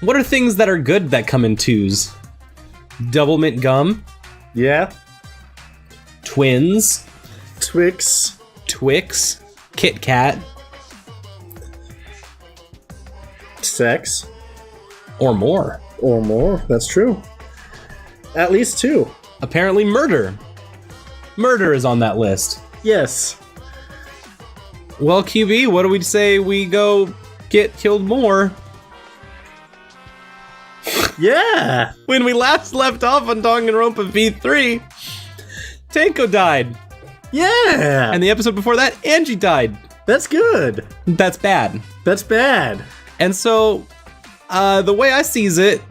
What are things that are good that come in twos? Double mint gum, Yeah. Twins, Twix. Twix, Kit Kat, Sex. or more. Or more. That's true. At least 2. Apparently murder. Murder is on that list. Yes. Well, QB, what do we say we go get killed more? Yeah. When we last left off on Danganronpa V3, Tanko died. Yeah. And the episode before that, Angie died. That's good. That's bad. That's bad. And so, the way I sees it,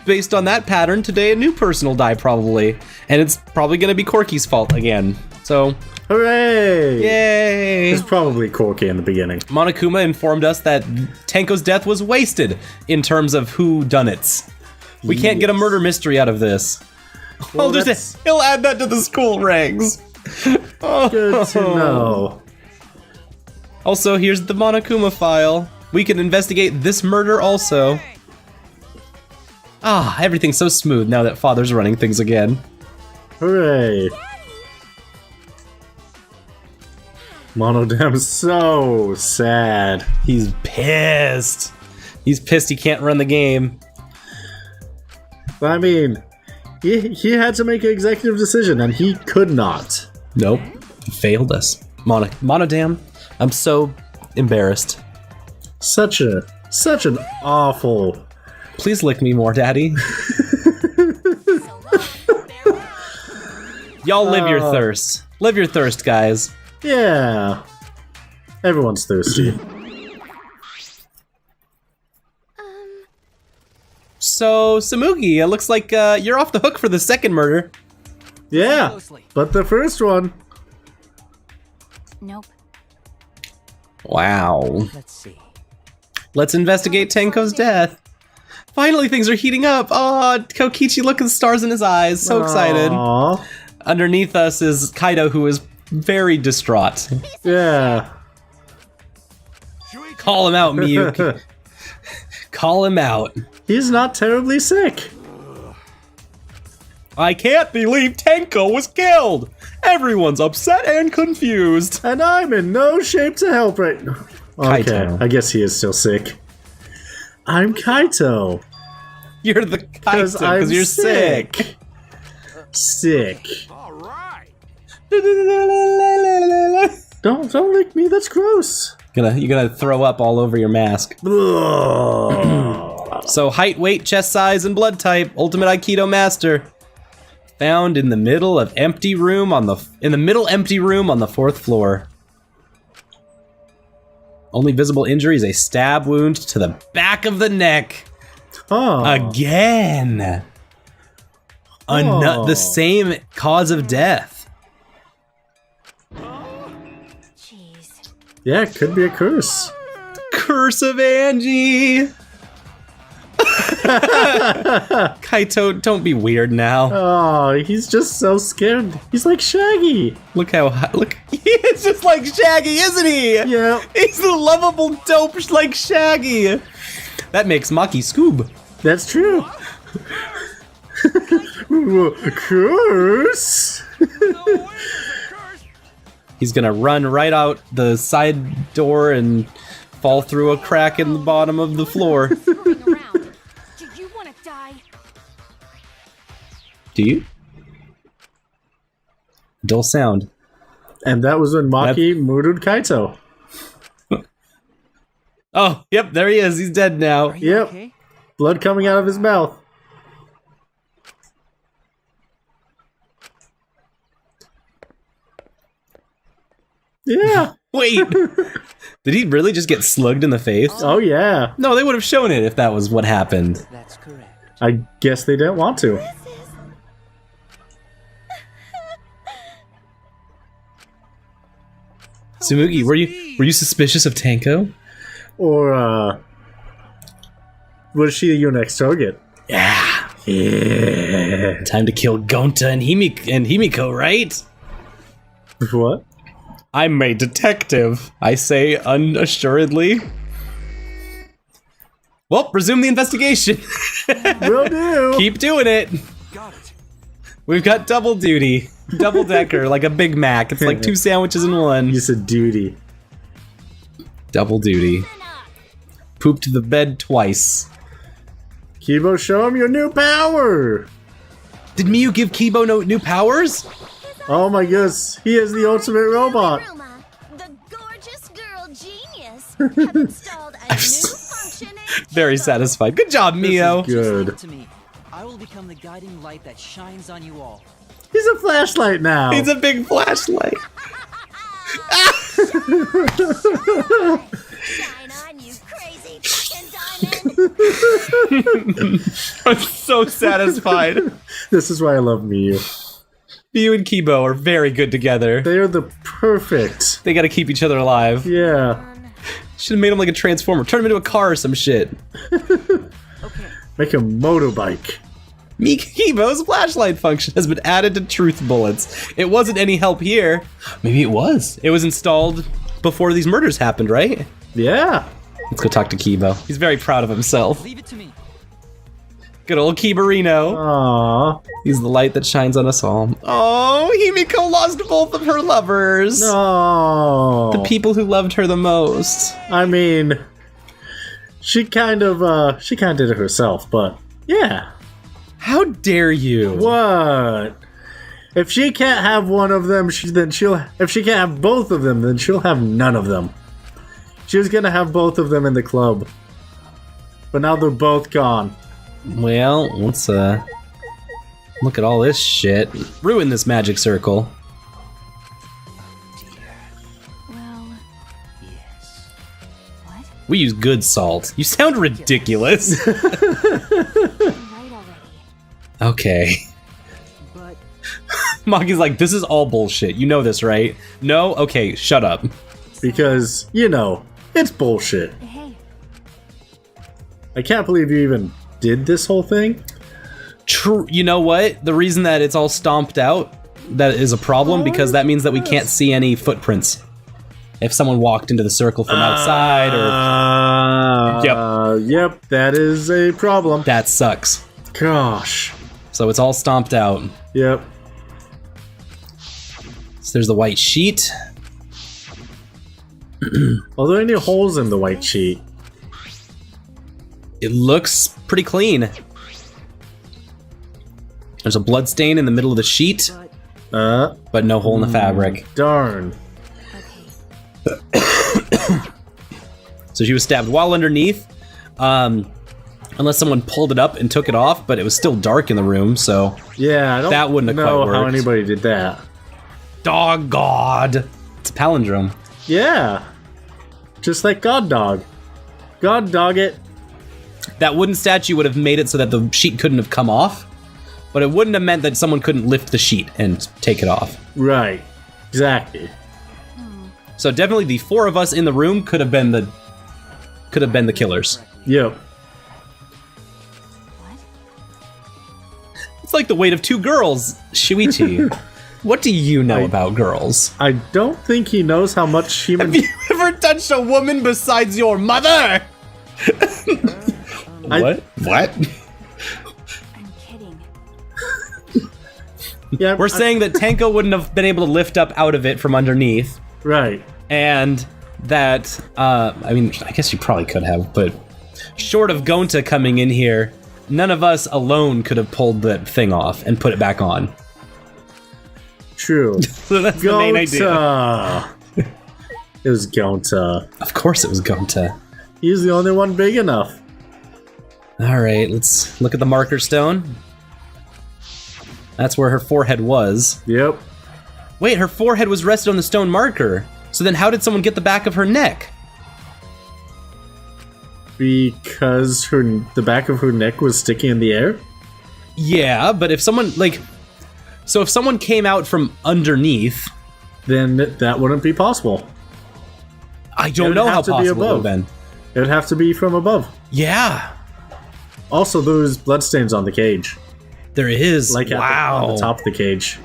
based on that pattern, today a new person will die probably. And it's probably gonna be Corky's fault again. So, Hooray. yay! It's probably Corky in the beginning. Monokuma informed us that Tanko's death was wasted in terms of who done it. We can't get a murder mystery out of this. Well, He'll add that to the school ranks. good to know. Also, here's the Monokuma file. We can investigate this murder also. Ah, everything's so smooth now that Father's running things again. Hooray. Monodam's so sad. He's pissed. He's pissed he can't run the game. I mean, he had to make an executive decision, and he could not. Nope. He failed us. Monodam, I'm so embarrassed. Such an awful... Please lick me more, Daddy. Y'all live your thirst. Live your thirst, guys. Yeah. Everyone's thirsty. So, Samugi, it looks like you're off the hook for the second murder. Yeah, but the first one... Nope. Wow. Let's see. Let's investigate Tenko's death. Finally, things are heating up. Oh, Kokichi, look at the stars in his eyes. So excited. Aww. Underneath us is Kaido, who is very distraught. Yeah. Call him out, Miyuki. Call him out. He's not terribly sick. I can't believe Tenko was killed. Everyone's upset and confused. And I'm in no shape to help right now. Okay, Kaito. I guess he is still sick. I'm Kaito. You're the Kaito because you're sick. Sick. Don't lick me, that's gross. You're gonna throw up all over your mask. So height, weight, chest size, and blood type. Ultimate Aikido master. Found in the middle of empty room on the empty room on the 4th floor. Only visible injury is a stab wound to the back of the neck. Oh. Again. The same cause of death. Jeez. Yeah, it could be a curse. Curse of Angie. Kaito, don't be weird now. Oh, he's just so scared. He's like Shaggy. Look how look. He's just like Shaggy, isn't he? Yeah. He's the lovable dope like Shaggy. That makes Maki Scoob. That's true. Curse. He's gonna run right out the side door and fall through a crack in the bottom of the floor. Throwing around. Do you want to die? Do you? Dull sound. And that was when Maki murdered Kaito. Oh, yep, there he is. He's dead now. Yep. Okay. Blood coming out of his mouth. Yeah. Wait. Did he really just get slugged in the face? Oh, yeah. No, they would have shown it if that was what happened. That's correct. I guess they didn't want to. Tsumugi, were you suspicious of Tanko? Or, was she your next target? Yeah. Yeah. Time to kill Gonta and Himiko, right? What? I'm a detective, I say unassuredly. Well, resume the investigation. Will do. Keep doing it. Got it. We've got double duty. Double decker, like a Big Mac. It's like 2 sandwiches in one. You said duty. Double duty. Pooped the bed twice. Kibo, show him your new power. Did Miyu give Kibo new powers? Oh my goodness, he is the ultimate robot. Ruma, the gorgeous girl genius, have installed a new function in Very Kibo. satisfied. Good job, Mio. Good. Leave it to me. I will become the guiding light that shines on you all. He's a flashlight now. He's a big flashlight. Shine on, you crazy fucking diamond. I'm so satisfied. This is why I love Miyu. Miyu and Kibo are very good together. They are the perfect. They gotta keep each other alive. Yeah. Should have made him like a transformer. Turn him into a car or some shit. Okay. Make a motorbike. Kibo's flashlight function has been added to truth bullets. It wasn't any help here. Maybe it was. It was installed before these murders happened, right? Yeah. Let's go talk to Kibo. He's very proud of himself. Leave it to me. Good old Kibarino. Aww. He's the light that shines on us all. Oh, Himiko lost both of her lovers. No. The people who loved her the most. I mean, she kind of did it herself, but yeah. How dare you? What? If she can't have one of them, if she can't have both of them, then she'll have none of them. She was gonna have both of them in the club, but now they're both gone. Well, let's look at all this shit. Ruin this magic circle. Well, Yes. what? We use good salt. You sound ridiculous. You're right already. Okay. But Maki's like, this is all bullshit. You know this, right? No? Okay, shut up. Because, you know, it's bullshit. Hey, I can't believe you even did this whole thing. True. You know what? The reason that it's all stomped out, that is a problem, because that means that we can't see any footprints. If someone walked into the circle from outside, or... Yep, that is a problem. That sucks. Gosh. So it's all stomped out. Yep. So there's the white sheet. Are there any holes in the white sheet? It looks pretty clean. There's a blood stain in the middle of the sheet, but no hole in the fabric. Darn. okay. So she was stabbed while underneath. Unless someone pulled it up and took it off, but it was still dark in the room, so... Yeah, I don't That wouldn't have know quite how worked. anybody did that. Dog God! It's a palindrome. Yeah. Just like God Dog. God Dog it. That wooden statue would have made it so that the sheet couldn't have come off, but it wouldn't have meant that someone couldn't lift the sheet and take it off. Right. Exactly. So definitely the 4 of us in the room could have been the killers. Yep. What? It's like the weight of 2 girls, Shuichi. What do you know about girls? I don't think he knows how much human... Have you ever touched a woman besides your mother? What? What? I'm kidding. Yeah, We're saying that Tenko wouldn't have been able to lift up out of it from underneath, Right. and that, I mean, I guess you probably could have, but short of Gonta coming in here, none of us alone could have pulled that thing off and put it back on. True. So that's the main idea. Gonta. It was Gonta. Of course it was Gonta. He's the only one big enough. Alright, let's look at the marker stone. That's where her forehead was. Yep. Wait, her forehead was rested on the stone marker. So then how did someone get the back of her neck? Because the back of her neck was sticking in the air? Yeah, but if someone, so if someone came out from underneath... Then that wouldn't be possible. I don't would know how have to be possible it would have above. been. It would have to be from above. Yeah, Also, there's bloodstains on the cage. there is. Like wow. on the top of the cage.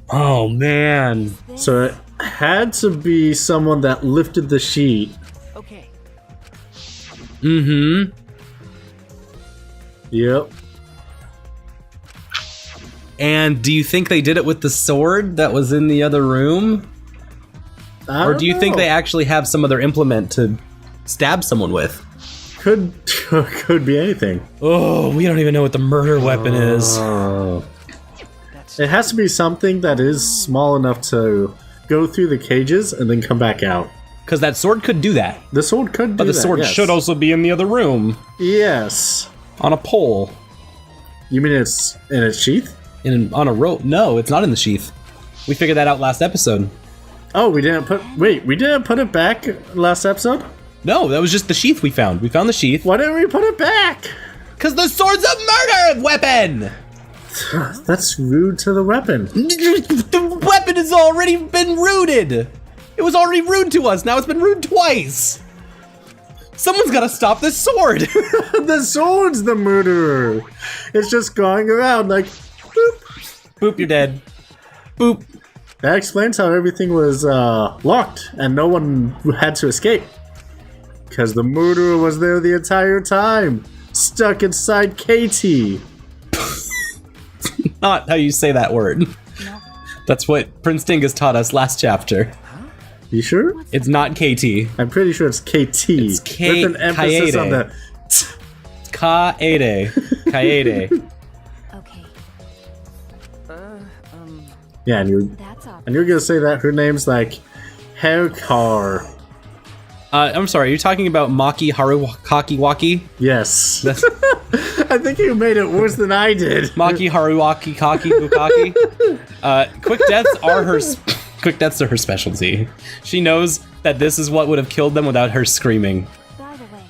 Oh, man. So it had to be someone that lifted the sheet okay. Mm-hmm. Yep. And do you think they did it with the sword that was in the other room? Or do you think they actually have some other implement to stab someone with? Could be anything. Oh, we don't even know what the murder weapon is. It has to be something that is small enough to go through the cages and then come back out. Because that sword could do that. The sword could do that, But the sword yes. should also be in the other room. Yes. On a pole. You mean it's in its sheath? On a rope. No, it's not in the sheath. We figured that out last episode. Oh, we didn't put it back last episode? No, that was just the sheath we found. We found the sheath. Why didn't we put it back? Because the sword's a murder weapon! That's rude to the weapon. The weapon has already been rooted! It was already rude to us, now it's been rude twice! Someone's gotta stop this sword! The sword's the murderer. It's just going around like, boop. Boop, you're dead. Boop. That explains how everything was locked and no one had to escape. Because the murderer was there the entire time, stuck inside Katie. Not how you say that word. That's what Prince Dingus taught us last chapter. You sure? It's not KT. I'm pretty sure it's KT. It's with an emphasis on the. Kaede. Kaede. Okay, Yeah, that's all. and you're gonna say that her name's like Haircar. I'm sorry, you're talking about Maki Harukakiwaki? Yes. That's I think you made it worse than I did. Maki Haruwaki Kaki Bukaki. Quick deaths are her specialty. She knows that this is what would have killed them without her screaming. By the way,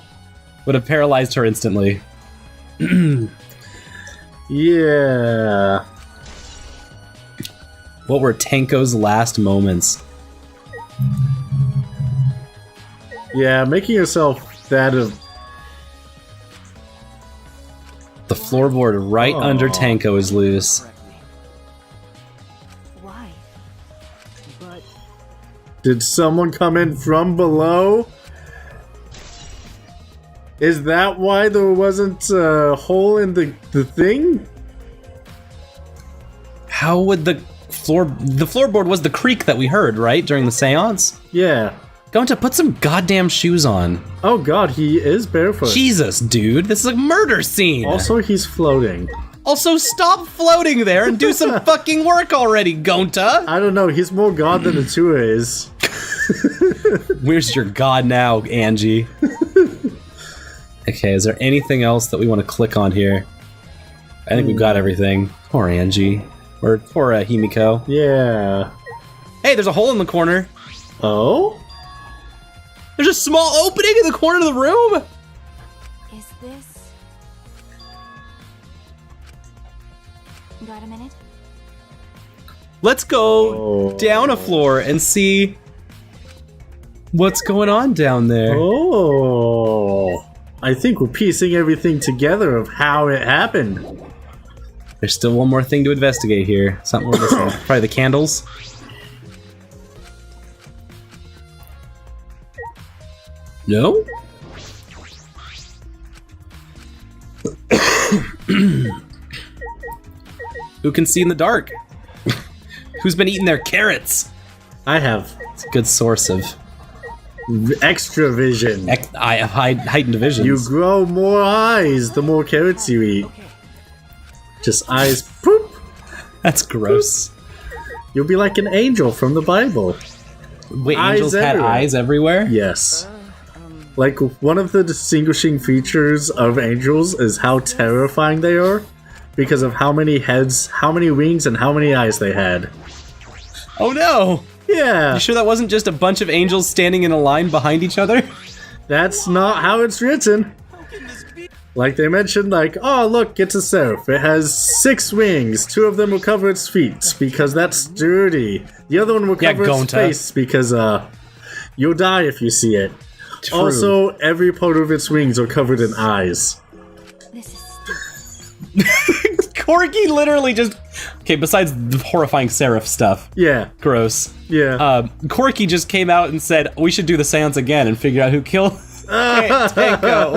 Would have paralyzed her instantly. Yeah. What were Tenko's last moments? Yeah, making yourself that of. The floorboard right under Tenko is loose. Correctly. why? But Did someone come in from below? Is that why there wasn't a hole in the thing? How would the floorboard was the creak that we heard, right? During the seance? Yeah. Going to put some goddamn shoes on. Oh god, he is barefoot. Jesus, dude, this is a murder scene. Also, he's floating. Also, stop floating there and do some fucking work already, Gonta. I don't know, he's more god than Atua is. Where's your god now, Angie? Okay, is there anything else that we want to click on here? I think we've got everything. Poor Angie. Or poor Himiko. Yeah. Hey, there's a hole in the corner. Oh? There's a small opening in the corner of the room. Is this? Got a minute? Let's go down a floor and see what's going on down there. Oh. I think we're piecing everything together of how it happened. There's still one more thing to investigate here. Something we're missing. Probably the candles. No? Who can see in the dark? Who's been eating their carrots? I have It's a good source of extra vision. heightened visions. You grow more eyes the more carrots you eat. okay. Just eyes, poop. That's gross. You'll be like an angel from the Bible. Wait, Eyes angels had everywhere. eyes everywhere? Yes. Like, one of the distinguishing features of angels is how terrifying they are because of how many heads, how many wings, and how many eyes they had. Oh no! Yeah, You sure that wasn't just a bunch of angels standing in a line behind each other? that's not how it's written. Like they mentioned, like, oh look, it's a seraph. It has 6 wings. 2 of them will cover its feet because that's sturdy. The other one will Yeah, cover its Gonta. face because you'll die if you see it. True. Also, every part of its wings are covered in eyes. This is stupid. Corky literally just... Okay, besides the horrifying seraph stuff. Yeah, Gross. yeah. Corky just came out and said, we should do the seance again and figure out who killed Tango.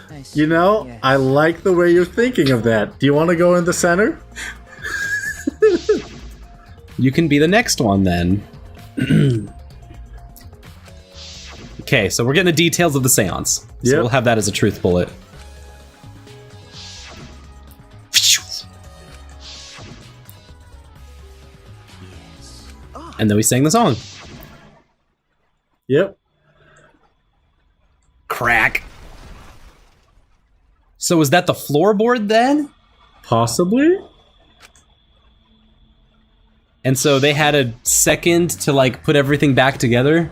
Nice. You know, Yes. I like the way you're thinking of that. Do you want to go in the center? You can be the next one then. Okay, so we're getting the details of the seance. So Yep. we'll have that as a truth bullet. And then we sang the song. Yep. Crack. So was that the floorboard then? Possibly? And so they had a second to like put everything back together?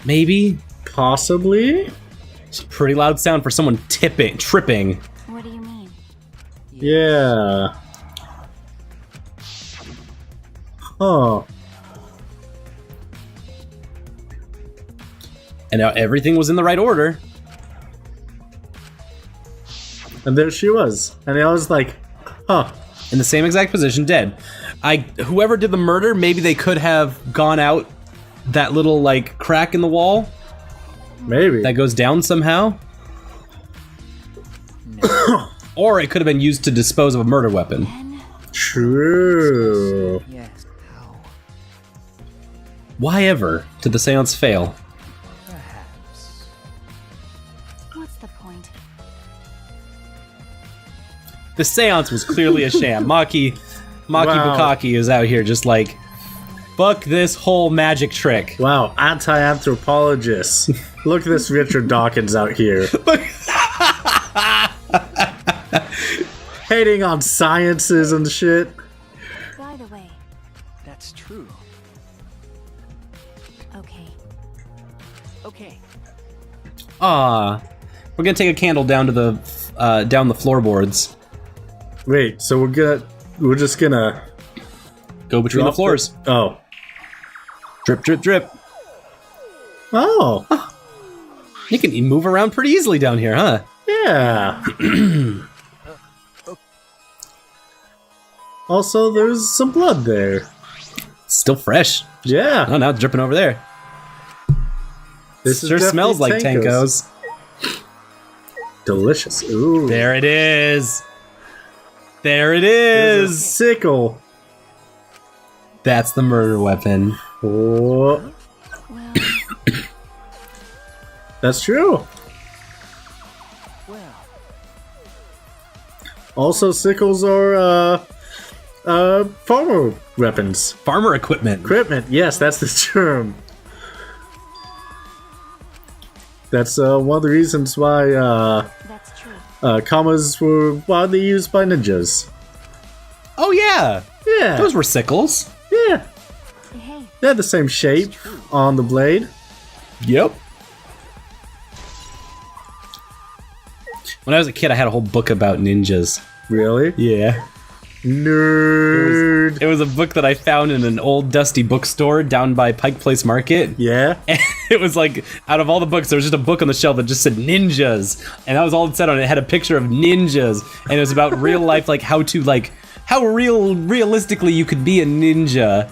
Maybe? Possibly? It's a pretty loud sound for someone tripping. What do you mean? Yeah. Huh. And now everything was in the right order. And there she was. And I was like, huh. In the same exact position, dead. Whoever did the murder, maybe they could have gone out that little like crack in the wall Maybe. that goes down somehow. Or it could have been used to dispose of a murder weapon. True. Yes. How? Why ever did the seance fail? Perhaps. What's the point? The seance was clearly a sham. Maki Wow. Bukaki is out here just like, fuck this whole magic trick. Wow, anti-anthropologist. Look at this Richard Dawkins out here. Hating on sciences and shit. By the way, That's true. okay. Okay. Ah, we're gonna take a candle down to the down the floorboards. Wait, so we're just gonna Go between the drop floors. Oh. Drip, drip, drip. Oh. You can move around pretty easily down here, huh? Yeah. Also, there's some blood there. Still fresh. Yeah. Oh, now it's dripping over there. This is Sure definitely smells like Tanko's. Tankos. Delicious. Ooh. There it is. There it There's a is. sickle. That's the murder weapon. Oh. Well, That's true. Well. Also, sickles are farmer weapons. Farmer equipment. Equipment. Yes, that's the term. That's one of the reasons why that's true. commas were widely used by ninjas. Oh yeah, Yeah. those were sickles. Yeah. Hey, They had the same shape on the blade. Yep. When I was a kid, I had a whole book about ninjas. Really? Yeah. Nerd. It was a book that I found in an old dusty bookstore down by Pike Place Market. Yeah. And it was like, out of all the books, there was just a book on the shelf that just said ninjas. And that was all it said on it. It had a picture of ninjas. And it was about real life, like how realistically you could be a ninja.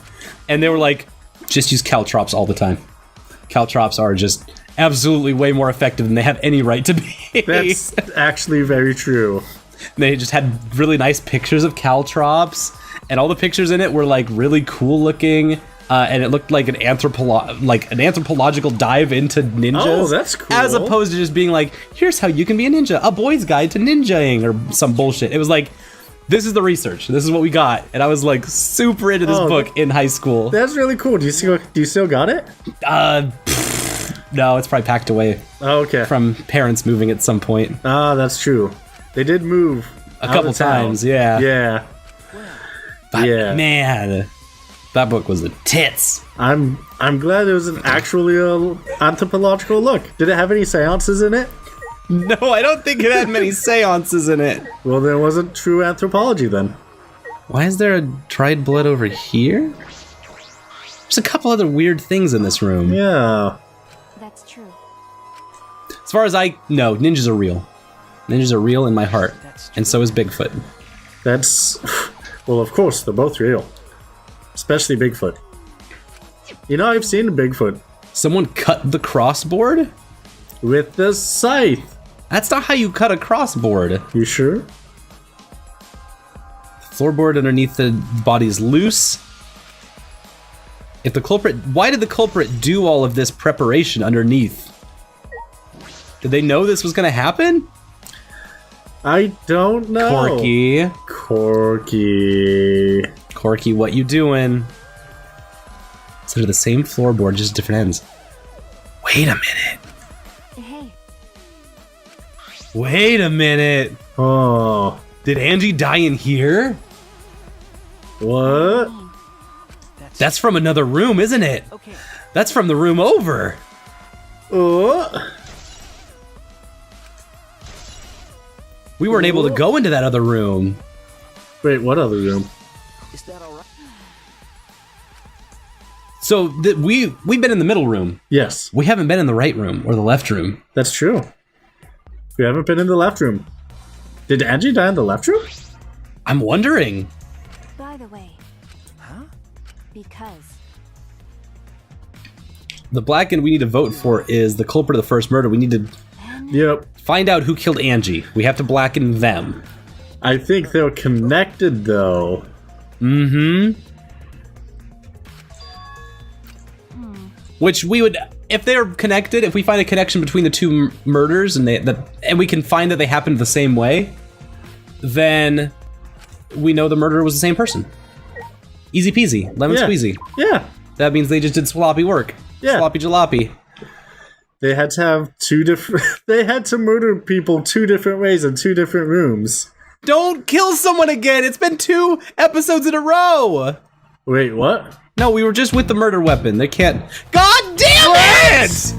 And they were like, just use caltrops all the time. Caltrops are just absolutely way more effective than they have any right to be. That's actually very true. They just had really nice pictures of caltrops, and all the pictures in it were like really cool looking, and it looked like an anthropological dive into ninjas. Oh, that's cool. As opposed to just being like, here's how you can be a ninja, a boy's guide to ninjaing, or some bullshit. It was like, this is the research. This is what we got, and I was like super into this Oh, book in high school. That's really cool. Do you still got it? No, it's probably packed away Oh, okay. from parents moving at some point. Ah, that's true. They did move A out couple of town. times, yeah. Yeah. But Yeah. man, that book was the tits. I'm glad it was an actually anthropological look. Did it have any seances in it? No, I don't think it had many seances in it. Well, there wasn't true anthropology then. Why is there a dried blood over here? There's a couple other weird things in this room. Yeah. that's true. As far as I know, ninjas are real. Ninjas are real in my heart. That's true. And so is Bigfoot. That's... Well, of course, they're both real. Especially Bigfoot. You know, I've seen a Bigfoot. Someone cut the crossboard? With the scythe. That's not how you cut a crossboard. You sure? Floorboard underneath the body is loose. If the culprit... Why did the culprit do all of this preparation underneath? Did they know this was gonna happen? I don't know. Corky, what you doing? So they're the same floorboard, just different ends. Wait a minute. Hey. Wait a minute. Oh. Did Angie die in here? What? That's from another room, isn't it? Okay. That's from the room over. Oh. We weren't able to go into that other room. Wait, what other room? Is that all right? So we've been in the middle room. Yes, We haven't been in the right room or the left room. that's true. We haven't been in the left room. Did Angie die in the left room? I'm wondering. By the way, Huh? because The blacken we need to vote for is the culprit of the first murder. We need to Yep. find out who killed Angie. We have to blacken them. I think they're connected though. Mm-hmm. Which we would, if they're connected, if we find a connection between the two murders and and we can find that they happened the same way, then we know the murderer was the same person. Easy peasy, lemon Yeah. squeezy. Yeah. That means they just did sloppy work. Yeah. Sloppy jalopy. They had to have two different. They had to murder people two different ways in two different rooms. Don't kill someone again! It's been 2 episodes in a row! Wait, what? No, we were just with the murder weapon. They can't. God damn it!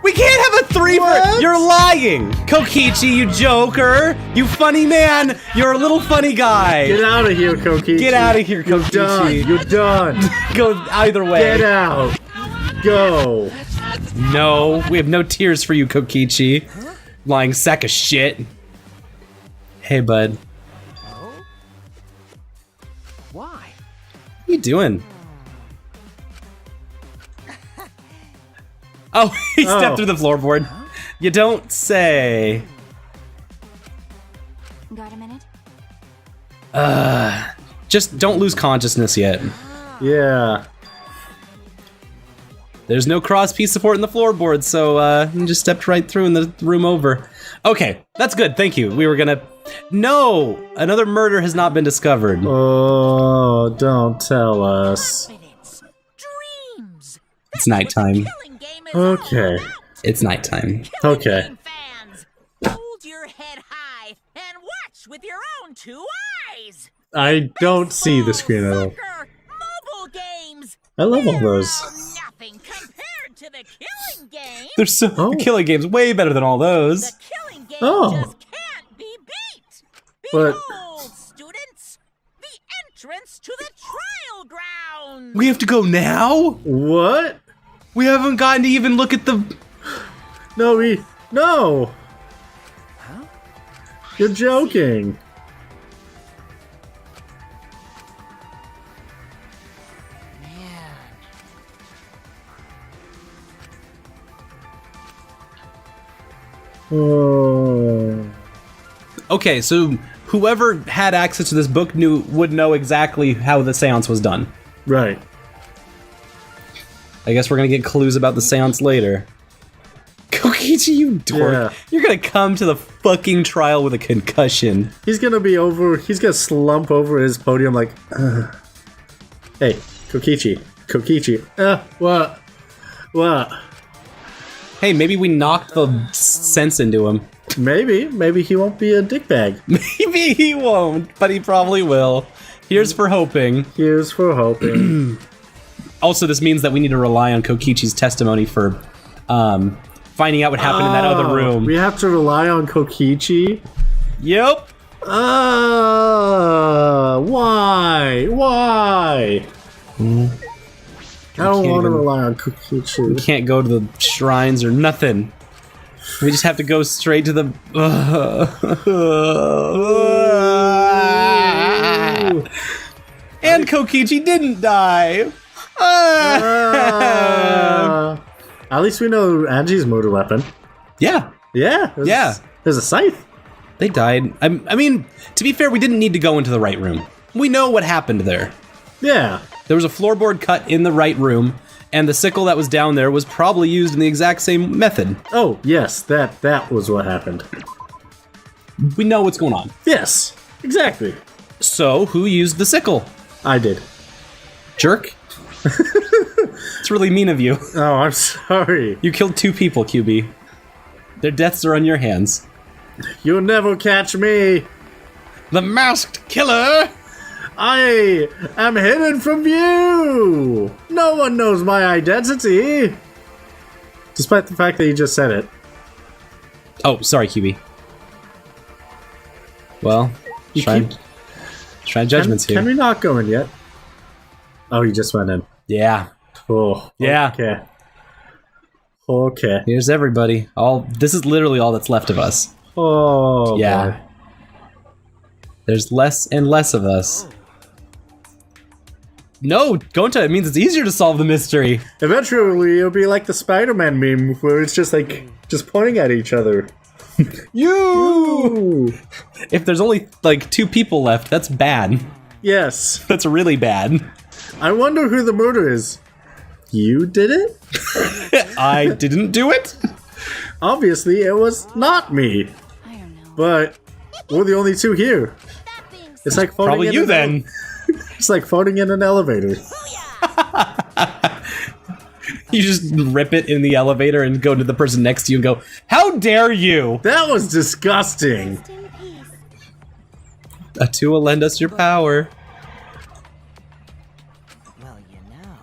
We can't have a 3 for. You're lying! Kokichi, you joker! You funny man! You're a little funny guy! Get out of here, Kokichi. Get out of here, You're done. Kokichi! You're done. Go either way. Get out. Go. No, we have no tears for you, Kokichi. Lying sack of shit. Hey, bud. Oh? Why? What are you doing? Oh, he stepped through the floorboard. You don't say. got a minute? Just don't lose consciousness yet. Yeah. There's no cross-piece support in the floorboard, so you just stepped right through in the room over. Okay, that's good, thank you. We were gonna... No! Another murder has not been discovered. Oh, don't tell us. Confidence. Dreams. It's nighttime. Killing game is Okay. It's nighttime. Okay. Game fans. Hold your head high and watch with your own 2 eyes. I don't see the screen at all. Soccer, mobile games. I love all those. Oh, nothing compared to the killing game. There's so... Oh. The killing game's way better than all those. The killing game Oh. just can't be beat. But- Behold, students, the entrance to the trial ground. We have to go now? What? We haven't gotten to even look at the... No, No! You're joking. Oh. Okay, so whoever had access to this book would know exactly how the seance was done. Right. I guess we're gonna get clues about the seance later. Kokichi, you dork. Yeah. You're gonna come to the fucking trial with a concussion. He's gonna slump over his podium like, Hey, Kokichi. What? What? Hey, maybe we knocked the sense into him. Maybe he won't be a dickbag. Maybe he won't, but he probably will. Here's for hoping. Here's for hoping. Also, this means that we need to rely on Kokichi's testimony for finding out what happened in that other room. We have to rely on Kokichi? Yep. Why? Why? I don't want to even- rely on We Kokichi. can't go to the shrines or nothing. We just have to go straight to the... And Kokichi didn't die. At least we know Angie's murder weapon. Yeah, Yeah. There's a scythe. they died. I mean, to be fair, we didn't need to go into the right room. We know what happened there. Yeah. There was a floorboard cut in the right room, and the sickle that was down there was probably used in the exact same method. Oh, yes, that was what happened. We know what's going on. Yes, exactly. So, who used the sickle? I did. Jerk? It's really mean of you. Oh, I'm sorry. You killed 2 people, QB. Their deaths are on your hands. You'll never catch me. The masked killer! I am hidden from view. No one knows my identity. Despite the fact that you just said it. Oh, sorry, QB. Well, You try Can judgments here. we not go in yet? Oh, you just went in. Yeah. Oh, Yeah. Okay. Okay. Here's everybody. This is literally all that's left of us. Oh, Yeah. boy. There's less and less of us. No, Gonta, it means it's easier to solve the mystery. Eventually, it'll be like the Spider-Man meme where it's just like just pointing at each other. You! If there's only like 2 people left, that's bad. Yes. That's really bad. I wonder who the murderer is. You did it? I didn't do it? Obviously, it was not me. I don't know. But we're the only 2 here. That being It's like voting Probably in you an then. It's like voting in an elevator. You just rip it in the elevator and go to the person next to you and go, "How dare you!" That was disgusting. said, in peace. A 2 will lend us your power. Well, you know.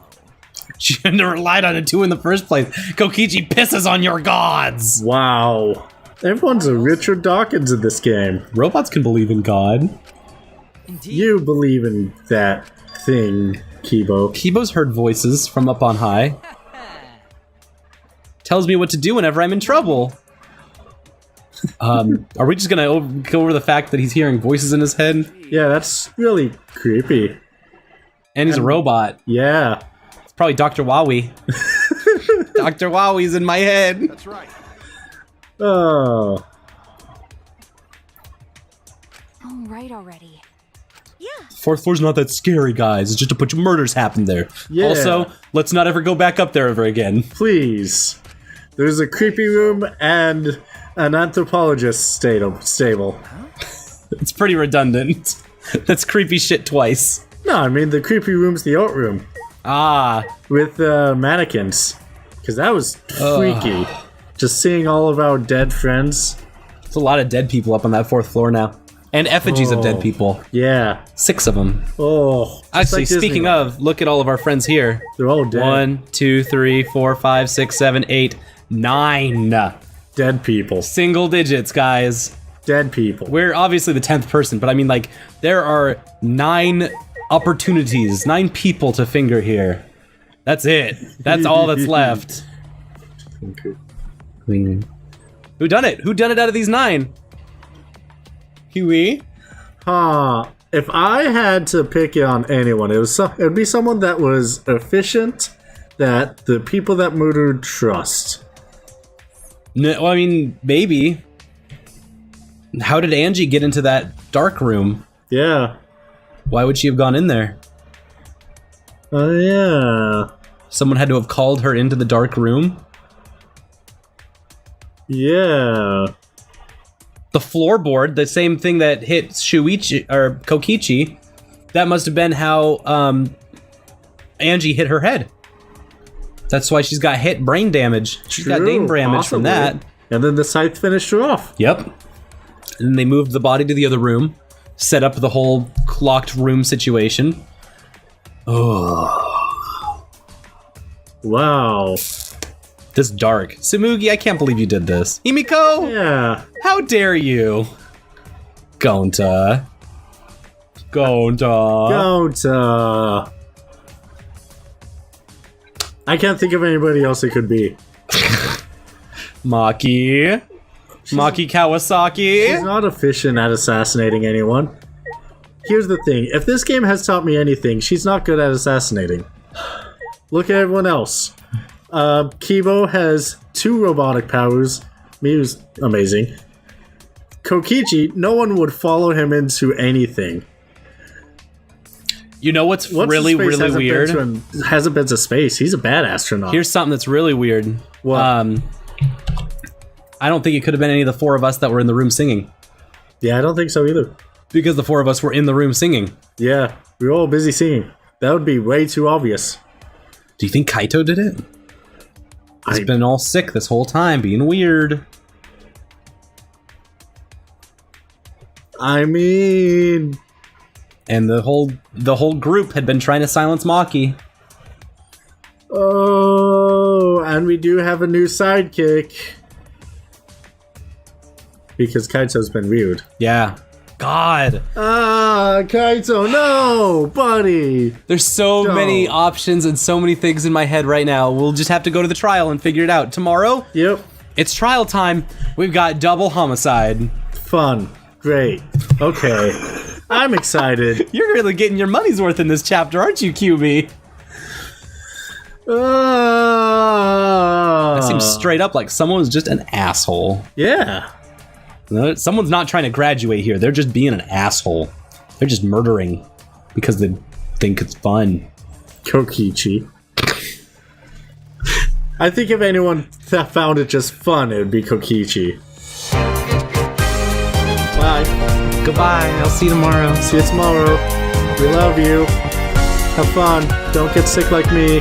You shouldn't have relied on a 2 in the first place. Kokichi pisses on your gods! Wow. Everyone's a Richard Dawkins in this game. Robots can believe in God. Indeed. You believe in that thing, Kibo. Kibo's heard voices from up on high. Tells me what to do whenever I'm in trouble. Are we just gonna go over the fact that he's hearing voices in his head? Yeah, that's really creepy. And he's a robot. Yeah. It's probably Dr. Wowie. Dr. Wowie's in my head. That's right. Oh. All right already. Yeah. 4th floor's not that scary, guys. It's just a bunch of murders happened there. Yeah. Also, let's not ever go back up there ever again. Please. There's a creepy room and an anthropologist stable. It's pretty redundant. That's creepy shit twice. No, I mean the creepy room's the art room Ah, with mannequins. Because that was freaky. Just seeing all of our dead friends. there's a lot of dead people up on that 4th floor now. And effigies of dead people. Yeah. 6 of them. Oh. just Actually, like speaking Disneyland. of, look at all of our friends here. They're all dead. 1, 2, 3, 4, 5, 6, 7, 8, 9. Dead people. Single digits, guys. Dead people. We're obviously the 10th person, but I mean, like, there are 9 opportunities, 9 people to finger here. That's it. That's all that's left. Who done it? Who done it out of these 9? Huey? Huh. If I had to pick it on anyone, it would be someone that was efficient, that the people that murdered trust. No, I mean, maybe. How did Angie get into that dark room? Yeah. Why would she have gone in there? Oh, yeah. Someone had to have called her into the dark room? Yeah. The floorboard, the same thing that hit Shuichi or Kokichi, that must have been how Angie hit her head. That's why she's got hit brain damage. She's got brain damage from that. And then the scythe finished her off. Yep. And then they moved the body to the other room, set up the whole locked room situation. Oh. Wow. This dark. Tsumugi, I can't believe you did this. Himiko! Yeah. How dare you? Gonta. Don't, I can't think of anybody else it could be. Maki. Maki Kawasaki. She's not efficient at assassinating anyone. Here's the thing. If this game has taught me anything, she's not good at assassinating. Look at everyone else. Kibo has 2 robotic powers. Mew's amazing. Kokichi, no one would follow him into anything. You know what's really, really weird? Hasn't been to space. He's a bad astronaut. Here's something that's really weird. What? I don't think it could have been any of the 4 of us that were in the room singing. Yeah, I don't think so either. Because the 4 of us were in the room singing. Yeah, we were all busy singing. That would be way too obvious. Do you think Kaito did it? He's been all sick this whole time, being weird. I mean... And the whole group had been trying to silence Maki. Oh, and we do have a new sidekick. Because Kaito's been weird. Yeah. God. Kaito, no, buddy. There's so many options and so many things in my head right now. We'll just have to go to the trial and figure it out. Tomorrow? Yep. It's trial time. We've got double homicide. Fun. Great. Okay. I'm excited. You're really getting your money's worth in this chapter, aren't you, QB? That seems straight up like someone was just an asshole. Yeah. No, someone's not trying to graduate here. They're just being an asshole. They're just murdering because they think it's fun. Kokichi. I think if anyone found it just fun, it would be Kokichi. Bye. Goodbye. I'll see you tomorrow. See you tomorrow. We love you. Have fun. Don't get sick like me.